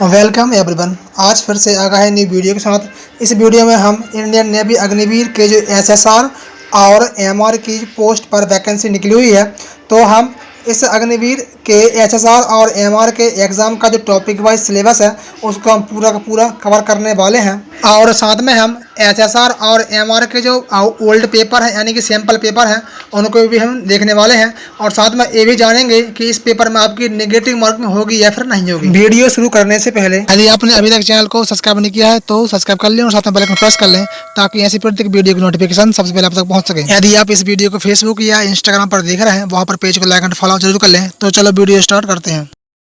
Welcome everyone. आज फिर से आ गए हैं न्यू वीडियो के साथ। इस वीडियो में हम इंडियन नेवी अग्निवीर के जो एसएसआर और एमआर की पोस्ट पर वैकेंसी निकली हुई है, तो हम इस अग्निवीर के एसएसआर और एमआर के एग्ज़ाम का जो टॉपिक वाइज सिलेबस है उसको हम पूरा का पूरा कवर करने वाले हैं। और साथ में हम एसएसआर और एमआर के जो ओल्ड पेपर है यानी कि सैम्पल पेपर हैं उनको भी हम देखने वाले हैं। और साथ में ये भी जानेंगे कि इस पेपर में आपकी नेगेटिव मार्किंग होगी या फिर नहीं होगी। वीडियो शुरू करने से पहले यदि आपने अभी तक चैनल को सब्सक्राइब नहीं किया है तो सब्सक्राइब कर लें और साथ में बेल आइकन प्रेस कर लें ताकि ऐसी प्रत्येक वीडियो की नोटिफिकेशन सबसे पहले आप तक पहुंच सके। यदि आप इस वीडियो को फेसबुक या इंस्टाग्राम पर देख रहे हैं वहां पर पेज को लाइक एंड फॉलो जरूर कर लें। तो चलो वीडियो स्टार्ट करते हैं।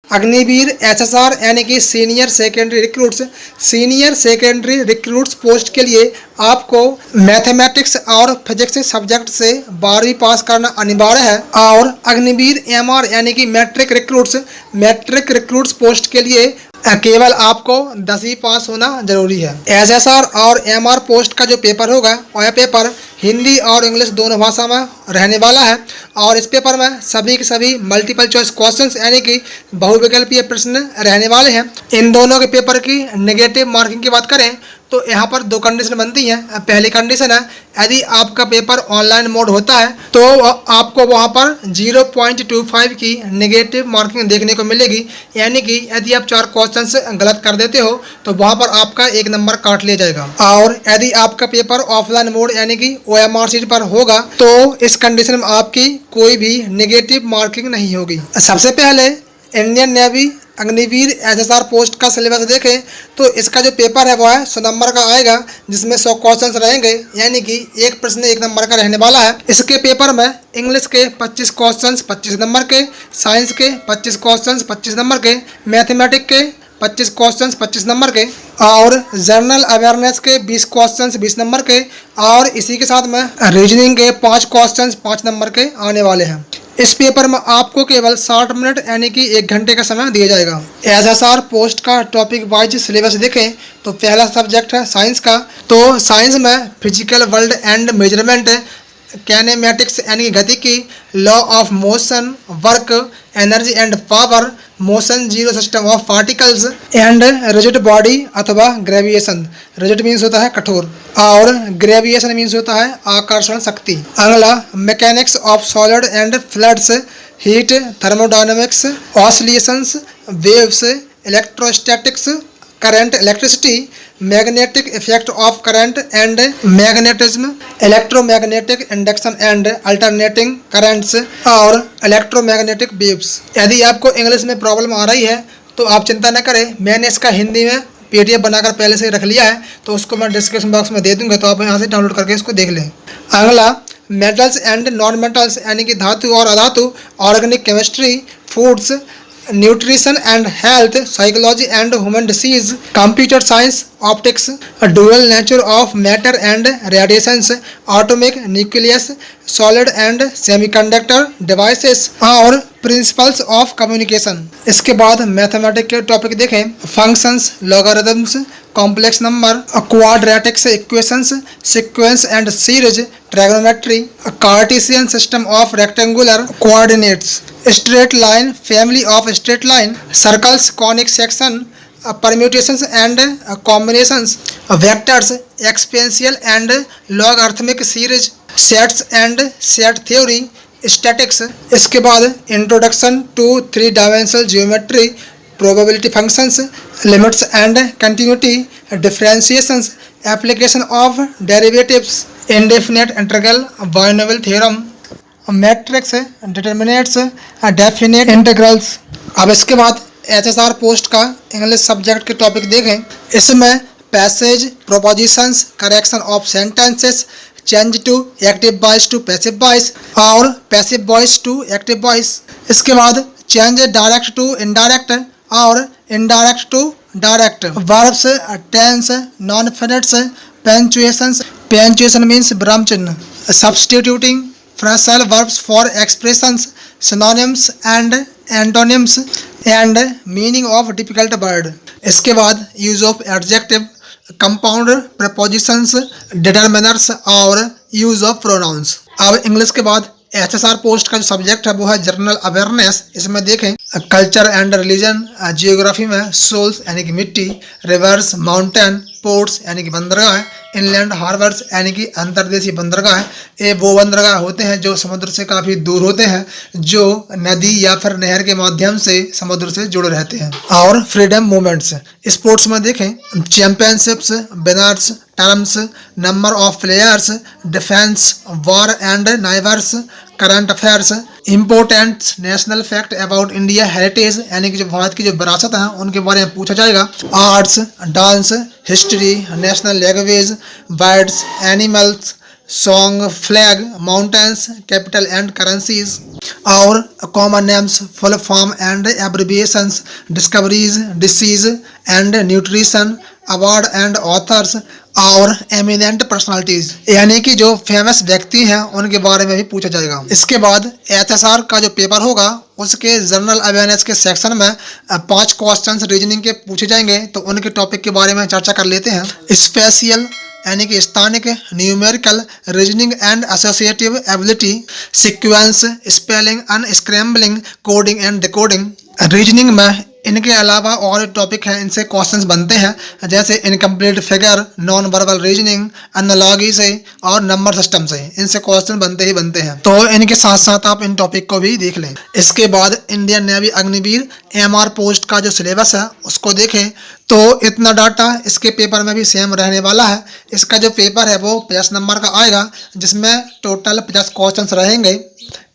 अग्निवीर एसएसआर यानी कि senior secondary recruits, senior secondary recruits post के लिए आपको मैथमेटिक्स और फिजिक्स सब्जेक्ट से 12वीं पास करना अनिवार्य है। और अग्निवीर एमआर यानी कि मैट्रिक रिक्रूट्स पोस्ट के लिए केवल आपको 10वीं पास होना जरूरी है। एसएसआर और एमआर पोस्ट का जो पेपर होगा वह पेपर हिंदी और इंग्लिश दोनों भाषा में रहने वाला है। और इस पेपर में सभी के सभी मल्टीपल चॉइस क्वेश्चंस यानी कि बहुविकल्पीय प्रश्न रहने वाले हैं। इन दोनों के पेपर की नेगेटिव मार्किंग की बात करें तो यहाँ पर दो कंडीशन बनती हैं। पहली कंडीशन है यदि आपका पेपर ऑनलाइन मोड होता है तो आपको वहाँ पर 0.25 की नेगेटिव मार्किंग देखने को मिलेगी। यानी कि यदि आप 4 क्वेश्चंस गलत कर देते हो तो वहाँ पर आपका 1 नंबर काट लिया जाएगा। और यदि आपका पेपर ऑफलाइन मोड यानी कि OMR शीट पर होगा तो इस कंडीशन में आपकी कोई भी नेगेटिव मार्किंग नहीं होगी। सबसे पहले Indian navy Agniveer SSR post का सिलेबस देखें तो इसका जो पेपर है वो है 100 नंबर का आएगा, जिसमें 100 क्वेश्चंस रहेंगे यानी कि एक प्रश्न 1 नंबर का रहने वाला है। इसके पेपर में इंग्लिश के 25 क्वेश्चंस 25 नंबर के, साइंस के 25 क्वेश्चंस 25 नंबर के, मैथमेटिक्स के 25 क्वेश्चंस 25 नंबर के और जनरल अवेयरनेस के 20 क्वेश्चंस 20 नंबर के। और इसी के साथ में रीजनिंग के 5 क्वेश्चंस 5 नंबर के आने वाले हैं। इस पेपर में आपको केवल 60 मिनट यानी कि 1 घंटे का समय दिया जाएगा। एसएसआर पोस्ट का टॉपिक वाइज सिलेबस देखें तो पहला सब्जेक्ट है साइंस का। तो साइंस में फिजिकल वर्ल्ड एंड मेजरमेंट, कैनेमेटिक्स यानी गतिकी, law of motion, work, energy and power, motion zero system of particles and rigid body अथवा ग्रेविएशन। रिजिड मीन्स होता है कठोर और ग्रेविएशन मीन्स होता है आकर्षण शक्ति। अगला mechanics of solid and fluids, heat, thermodynamics, oscillations, waves, electrostatics, current, electricity, magnetic effect of current and magnetism, electromagnetic induction and alternating currents और इलेक्ट्रोमैग्नेटिक वेव्स। यदि आपको इंग्लिश में प्रॉब्लम आ रही है तो आप चिंता न करें, मैंने इसका हिंदी में PDF बनाकर पहले से रख लिया है, तो उसको मैं डिस्क्रिप्शन बॉक्स में दे दूंगा, तो आप यहाँ से डाउनलोड करके इसको देख लें। अगला मेटल्स एंड नॉन मेटल्स यानी कि धातु और अधातु, organic chemistry, foods, nutrition and health, psychology and human disease, computer science, optics, dual nature of matter and radiations, atomic nucleus, solid and semiconductor devices और प्रिंसिपल्स ऑफ कम्युनिकेशन। इसके बाद mathematics के topic देखें, functions, logarithms, complex number, quadratics equations, sequence and series, trigonometry, Cartesian system of rectangular coordinates, straight line, family of straight line, circles, conic section, permutations and combinations, vectors, exponential and logarithmic series, sets and set theory, statics। इसके बाद introduction to 3-dimensional geometry, probability functions, limits and continuity, differentiations, application of derivatives, indefinite integral, binomial theorem, matrix, determinants, definite integrals. अब इसके बाद SSR post का English subject के topic देखें। इसमें passage, propositions, correction of sentences, change to active voice to passive voice और passive voice to active voice. इसके बाद चेंज डायरेक्ट टू इनडायरेक्ट और indirect to direct, verbs, tense, non finites, punctuations, punctuation means विराम चिन्ह, substituting phrasal verbs for expressions, synonyms and antonyms and meaning of difficult word। इसके बाद use of adjective, compound prepositions, determiners और use of pronouns। अब English के बाद SSR post का जो सब्जेक्ट है वो है जनरल अवेयरनेस। इसमें देखें कल्चर एंड रिलीजन, जियोग्राफी में सोल्स यानी कि मिट्टी, रिवर्स, माउंटेन, पोर्ट्स यानी कि बंदरगाह, इनलैंड हार्बर्स यानी कि अंतर्देशीय बंदरगाह। ये वो बंदरगाह होते हैं जो समुद्र से काफ़ी दूर होते हैं, जो नदी या फिर नहर के माध्यम से समुद्र से जुड़े रहते हैं। और फ्रीडम मूवमेंट्स, स्पोर्ट्स में देखें championships, winners, terms, number of players, defence, war and neighbours, current affairs, important national fact about India, heritage यानी कि जो भारत की जो विरासत है उनके बारे में पूछा जाएगा। Arts, dance, history, national language, birds, animals, song, flag, mountains, capital and currencies. और common names, full form and abbreviations, discoveries, disease and nutrition, award and authors और एमिनेंट पर्सनालिटीज यानी कि जो फेमस व्यक्ति हैं उनके बारे में भी पूछा जाएगा। इसके बाद एचएसआर का जो पेपर होगा उसके जनरल अवेयरनेस के सेक्शन में 5 क्वेश्चंस रीजनिंग के पूछे जाएंगे, तो उनके टॉपिक के बारे में चर्चा कर लेते हैं। स्पेशियल यानी कि स्थानिक, numerical, reasoning and associative ability, sequence, spelling, unscrambling, coding and decoding. Reasoning में इनके अलावा और टॉपिक हैं, इनसे क्वेश्चंस बनते हैं, जैसे incomplete figure, non verbal reasoning, analogy से और नंबर सिस्टम से इनसे क्वेश्चन बनते ही बनते हैं। तो इनके साथ साथ आप इन टॉपिक को भी देख लें। इसके बाद Indian navy Agniveer MR post का जो सिलेबस है उसको देखें तो इतना डाटा इसके पेपर में भी सेम रहने वाला है। इसका जो पेपर है वो 50 नंबर का आएगा, जिसमें टोटल 50 क्वेश्चंस रहेंगे।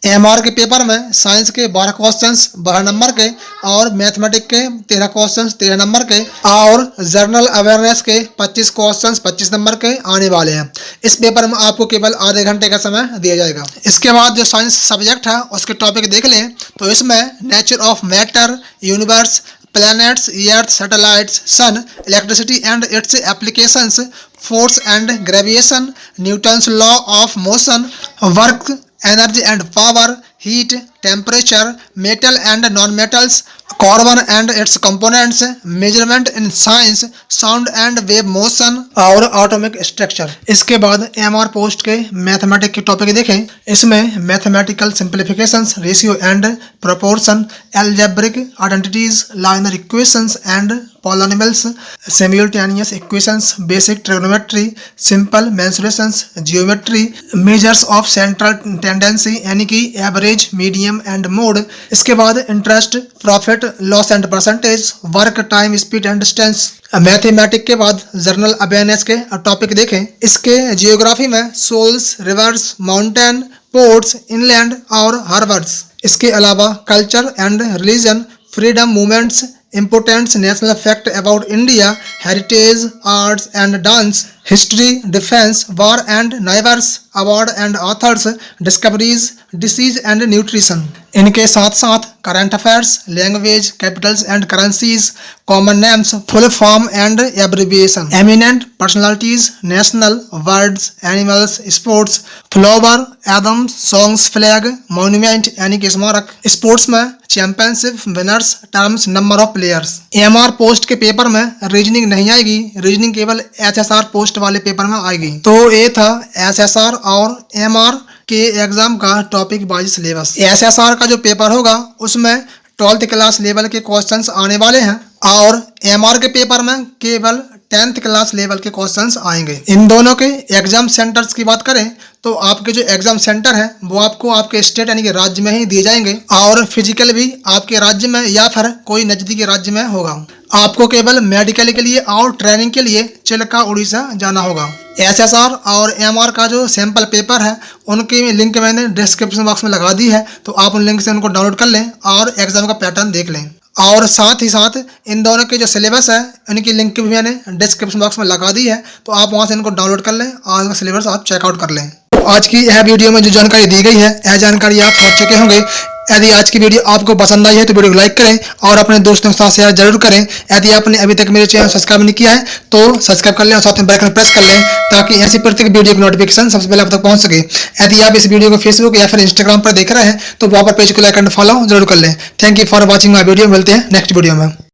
एमआर के पेपर में साइंस के 12 क्वेश्चंस 12 नंबर के और मैथमेटिक्स के 13 क्वेश्चंस 13 नंबर के और जनरल अवेयरनेस के 25 क्वेश्चंस 25 नंबर के आने वाले हैं। इस पेपर में आपको केवल आधे घंटे का समय दिया जाएगा। इसके बाद जो साइंस सब्जेक्ट है उसके टॉपिक देख लें तो इसमें nature of matter, universe, planets, earth, satellites, sun, electricity and its applications, force and gravitation, Newton's law of motion, work, energy and power, heat, temperature, metal and non metals, carbon and its components, measurement in science, sound and wave motion और atomic structure. इसके बाद MR post के mathematics के topic देखें। इसमें mathematical simplifications, ratio and proportion, algebraic identities, linear equations and polynomials, simultaneous equations, basic trigonometry, simple mensurations, geometry, measures of central tendency यानी कि average, medium and mode. इसके बाद interest, profit, loss and percentage, work, time, speed and distance. Mathematics के बाद general awareness के topic देखें। इसके geography में soils, rivers, mountain, ports, inland और हार्बर्स। इसके अलावा culture and religion, freedom movements, important national fact about India, heritage, arts and dance, history, defence, war and नाइवर्स, award and authors, discoveries, disease and nutrition. इनके साथ साथ current affairs, language, capitals and currencies, common names, full form and abbreviation, eminent personalities, national, words, animals, sports, flower, एडम्स, songs, flag, monument यानी कि स्मारक। Sports में championship, winners, terms, number of players. MR post के paper में reasoning नहीं आएगी, reasoning केवल एचएसआर पोस्ट वाले पेपर में आएगी। तो ये था एसएसआर और एमआर के एग्जाम का टॉपिक वाइज सिलेबस। एसएसआर का जो पेपर होगा उसमें 12th क्लास लेवल के क्वेश्चंस आने वाले हैं और एमआर के पेपर में केवल 10th क्लास लेवल के क्वेश्चंस आएंगे। इन दोनों के एग्जाम सेंटर्स की बात करें तो आपके जो एग्जाम सेंटर है वो आपको आपके स्टेट यानी कि राज्य में ही दिए जाएंगे और फिजिकल भी आपके राज्य में या फिर कोई नजदीकी राज्य में होगा। आपको केवल मेडिकल के लिए और ट्रेनिंग के लिए चिल्का उड़ीसा जाना होगा। एसएसआर और एमआर का जो सैंपल पेपर है उनकी लिंक मैंने डिस्क्रिप्शन बॉक्स में लगा दी है, तो आप उन लिंक से उनको डाउनलोड कर लें और एग्जाम का पैटर्न देख लें। और साथ ही साथ इन दोनों के जो सिलेबस है उनकी लिंक भी मैंने डिस्क्रिप्शन बॉक्स में लगा दी है, तो आप वहां से इनको डाउनलोड कर लें और उनका सिलेबस आप चेकआउट कर लें। तो आज की यह वीडियो में जो जानकारी दी गई है यह जानकारी आप समझ चुके होंगे। यदि आज की वीडियो आपको पसंद आई है तो वीडियो को लाइक करें और अपने दोस्तों के साथ शेयर जरूर करें। यदि आपने अभी तक मेरे चैनल सब्सक्राइब नहीं किया है तो सब्सक्राइब कर लें और साथ में बेल आइकन प्रेस कर लें ताकि ऐसी प्रत्येक वीडियो की नोटिफिकेशन सबसे पहले आप तक पहुंच सके। यदि आप इस वीडियो को फेसबुक या फिर इंस्टाग्राम पर देख रहे हैं तो वहां पर पेज को लाइक एंड फॉलो जरूर कर लें। Thank you for watching my video. मिलते हैं नेक्स्ट वीडियो में।